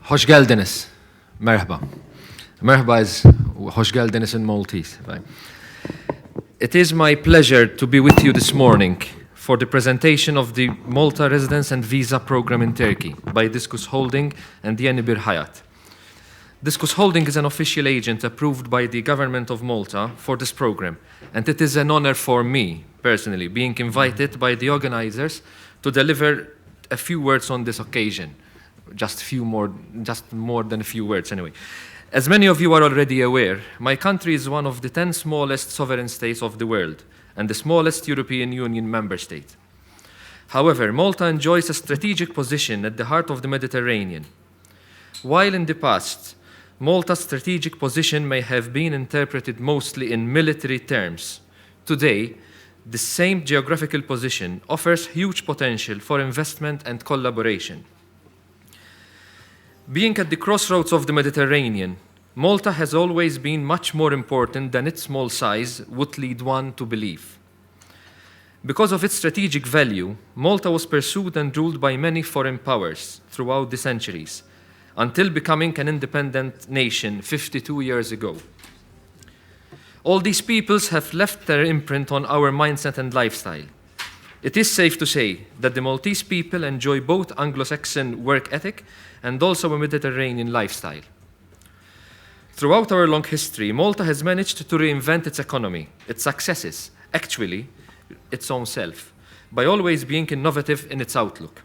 Hoş geldiniz. Merhaba. Merhaba is hoş geldiniz in Maltese. Right? It is my pleasure to be with you this morning for the presentation of the Malta Residence and Visa Program in Turkey by Discus Holding and Yenibir Hayat. Discus Holding is an official agent approved by the government of Malta for this program, and it is an honor for me, personally, being invited by the organizers to deliver a few words on this occasion. Just more than a few words anyway. As many of you are already aware, my country is one of the 10 smallest sovereign states of the world and the smallest European Union member state. However, Malta enjoys a strategic position at the heart of the Mediterranean. While in the past, Malta's strategic position may have been interpreted mostly in military terms, today, the same geographical position offers huge potential for investment and collaboration. Being at the crossroads of the Mediterranean, Malta has always been much more important than its small size would lead one to believe. Because of its strategic value, Malta was pursued and ruled by many foreign powers throughout the centuries, until becoming an independent nation 52 years ago. All these peoples have left their imprint on our mindset and lifestyle. It is safe to say that the Maltese people enjoy both Anglo-Saxon work ethic and also a Mediterranean lifestyle. Throughout our long history, Malta has managed to reinvent its economy, its successes, actually, its own self, by always being innovative in its outlook.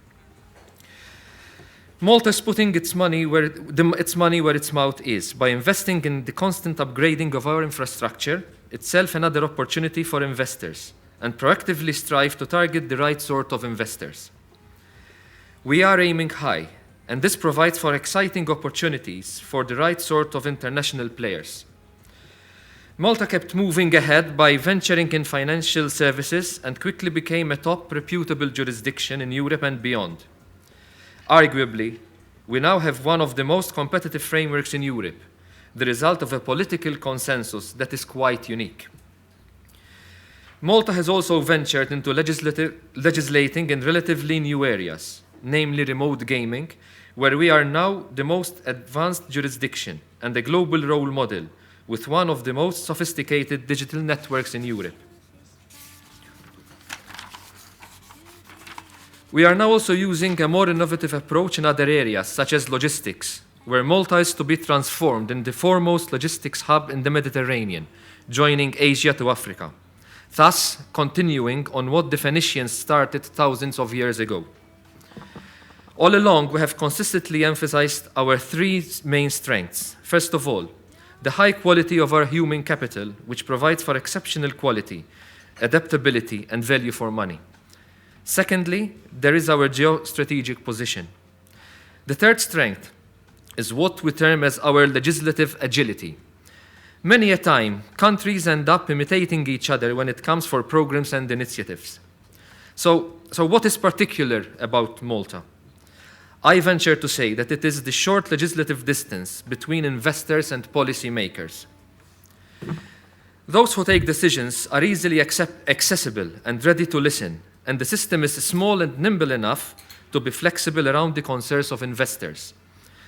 Malta is putting its money where its mouth is, by investing in the constant upgrading of our infrastructure, itself another opportunity for investors, and proactively strive to target the right sort of investors. We are aiming high, and this provides for exciting opportunities for the right sort of international players. Malta kept moving ahead by venturing in financial services and quickly became a top reputable jurisdiction in Europe and beyond. Arguably, we now have one of the most competitive frameworks in Europe, the result of a political consensus that is quite unique. Malta has also ventured into legislating in relatively new areas, namely remote gaming, where we are now the most advanced jurisdiction and a global role model with one of the most sophisticated digital networks in Europe. We are now also using a more innovative approach in other areas, such as logistics, where Malta is to be transformed in the foremost logistics hub in the Mediterranean, joining Asia to Africa, thus continuing on what the Phoenicians started thousands of years ago. All along, we have consistently emphasized our three main strengths. First of all, the high quality of our human capital, which provides for exceptional quality, adaptability, and value for money. Secondly, there is our geostrategic position. The third strength is what we term as our legislative agility. Many a time, countries end up imitating each other when it comes for programs and initiatives. So what is particular about Malta? I venture to say that it is the short legislative distance between investors and policymakers. Those who take decisions are easily accessible and ready to listen, and the system is small and nimble enough to be flexible around the concerns of investors,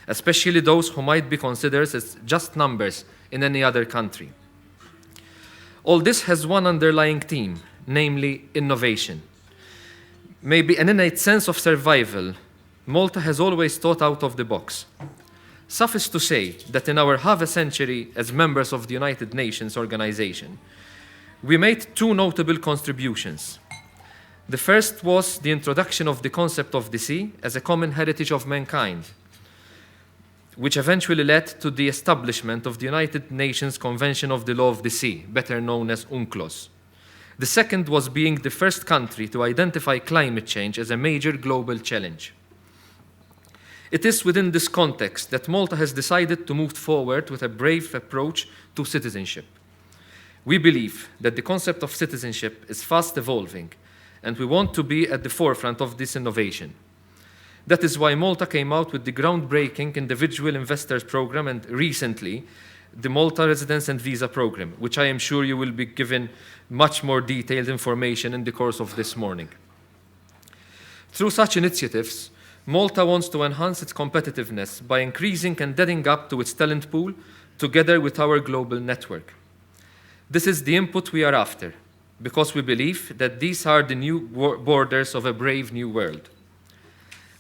especially those who might be considered as just numbers in any other country. All this has one underlying theme, namely innovation. Maybe an innate sense of survival, Malta has always thought out of the box. Suffice to say that in our half a century as members of the United Nations organization, we made two notable contributions. The first was the introduction of the concept of the sea as a common heritage of mankind, which eventually led to the establishment of the United Nations Convention of the Law of the Sea, better known as UNCLOS. The second was being the first country to identify climate change as a major global challenge. It is within this context that Malta has decided to move forward with a brave approach to citizenship. We believe that the concept of citizenship is fast evolving, and we want to be at the forefront of this innovation. That is why Malta came out with the groundbreaking Individual Investors Program and recently the Malta Residence and Visa Program, which I am sure you will be given much more detailed information in the course of this morning. Through such initiatives, Malta wants to enhance its competitiveness by increasing and adding up to its talent pool together with our global network. This is the input we are after, because we believe that these are the new borders of a brave new world.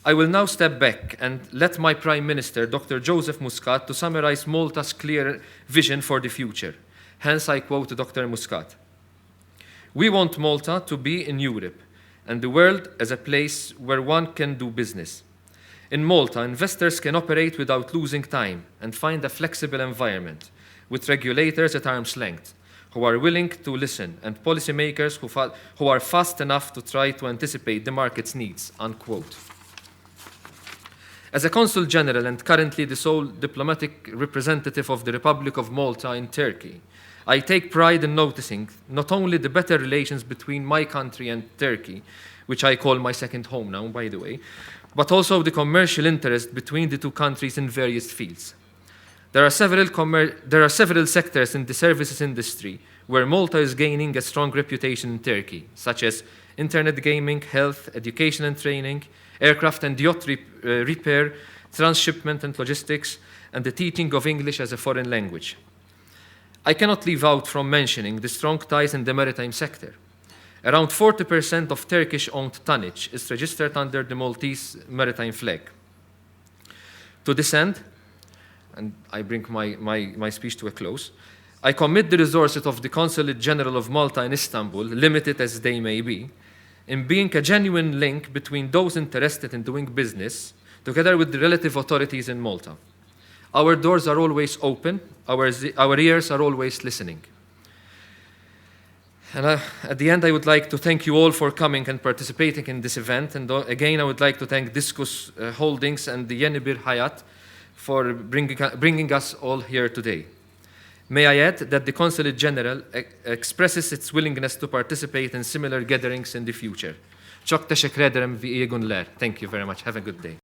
I will now step back and let my Prime Minister, Dr. Joseph Muscat, to summarize Malta's clear vision for the future. Hence, I quote Dr. Muscat. We want Malta to be in Europe and the world as a place where one can do business. In Malta, investors can operate without losing time and find a flexible environment with regulators at arm's length who are willing to listen and policymakers who are fast enough to try to anticipate the market's needs, unquote. As a Consul General and currently the sole diplomatic representative of the Republic of Malta in Turkey, I take pride in noticing not only the better relations between my country and Turkey, which I call my second home now, by the way, but also the commercial interest between the two countries in various fields. There are several sectors in the services industry where Malta is gaining a strong reputation in Turkey, such as internet gaming, health, education and training, aircraft and yacht repair, transshipment and logistics, and the teaching of English as a foreign language. I cannot leave out from mentioning the strong ties in the maritime sector. Around 40% of Turkish-owned tonnage is registered under the Maltese maritime flag. To this end, and I bring my speech to a close, I commit the resources of the Consulate General of Malta in Istanbul, limited as they may be, in being a genuine link between those interested in doing business, together with the relative authorities in Malta. Our doors are always open, our ears are always listening. And at the end, I would like to thank you all for coming and participating in this event. And again, I would like to thank Discus Holdings and the Yenibir Hayat for bringing us all here today. May I add that the Consulate General expresses its willingness to participate in similar gatherings in the future. Thank you very much. Have a good day.